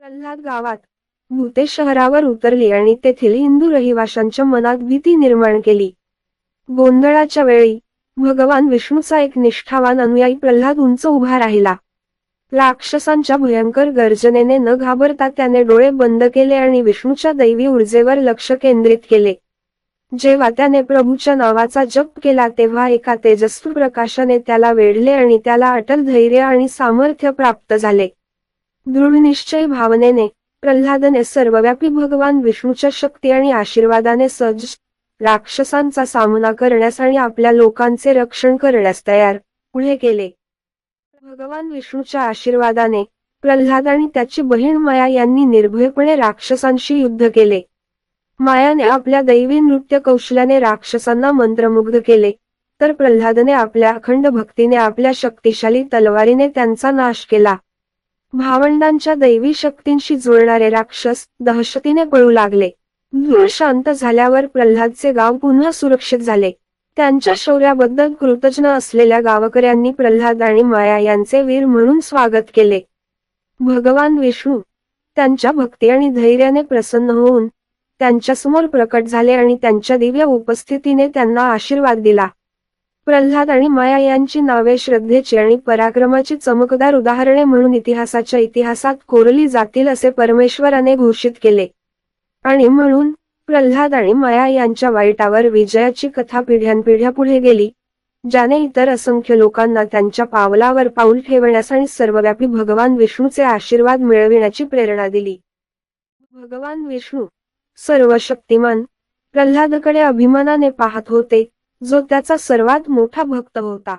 प्रल्हाद गावात भूते शहरावर उतरली आणि तेथील हिंदू रहिवाशांच्या मनात भीती निर्माण केली. गोंधळाच्या वेळी भगवान विष्णूचा एक निष्ठावान अनुयायी प्रल्हाद उंच उभा राहिला. राक्षसांच्या भयंकर गर्जनेने न घाबरता त्याने डोळे बंद केले आणि विष्णूच्या दैवी ऊर्जेवर लक्ष केंद्रित केले. जेव्हा त्याने प्रभूच्या नावाचा जप केला तेव्हा एका तेजस्वी प्रकाशाने त्याला वेढले आणि त्याला अटल धैर्य आणि सामर्थ्य प्राप्त झाले. दृढनिश्चय भावनेने प्रल्हादने सर्वव्यापी भगवान विष्णूच्या शक्ती आणि आशीर्वादाने सज्ज राक्षसांचा सामना करण्यास आणि आपल्या लोकांचे रक्षण करण्यास तयार पुढे केले. भगवान विष्णूच्या आशीर्वादाने प्रल्हाद आणि त्याची बहीण माया यांनी निर्भयपणे राक्षसांशी युद्ध केले. मायाने आपल्या दैवी नृत्य कौशल्याने राक्षसांना मंत्रमुग्ध केले, तर प्रल्हादने आपल्या अखंड भक्तीने आपल्या शक्तिशाली तलवारीने त्यांचा नाश केला. भावंडांच्या दैवी शक्तींशी जुळणारे राक्षस दहशतीने पळू लागले. धूळ शांत झाल्यावर प्रल्हादचे गाव पुन्हा सुरक्षित झाले. त्यांच्या शौर्याबद्दल कृतज्ञ असलेल्या गावकऱ्यांनी प्रल्हाद आणि माया यांचे वीर म्हणून स्वागत केले. भगवान विष्णू त्यांच्या भक्ती आणि धैर्याने प्रसन्न होऊन त्यांच्यासमोर प्रकट झाले आणि त्यांच्या दिव्य उपस्थितीने त्यांना आशीर्वाद दिला. प्रल्हाद आणि माया यांची नावे श्रद्धेची आणि पराक्रमाची चमकदार उदाहरणे म्हणून इतिहासाच्या इतिहासात कोरली जातील असे परमेश्वराने घोषित केले. आणि म्हणून प्रल्हाद आणि माया यांच्या वाईटावर विजयाची कथा पिढ्यानपिढ्या पुढे गेली, ज्याने इतर असंख्य लोकांना त्यांच्या पावलावर पाऊल ठेवण्यास आणि सर्वव्यापी भगवान विष्णूचे आशीर्वाद मिळविण्याची प्रेरणा दिली. भगवान विष्णू सर्वशक्तिमान प्रल्हादकडे अभिमानाने पाहत होते, जो त्याचा सर्वात मोठा भक्त होता.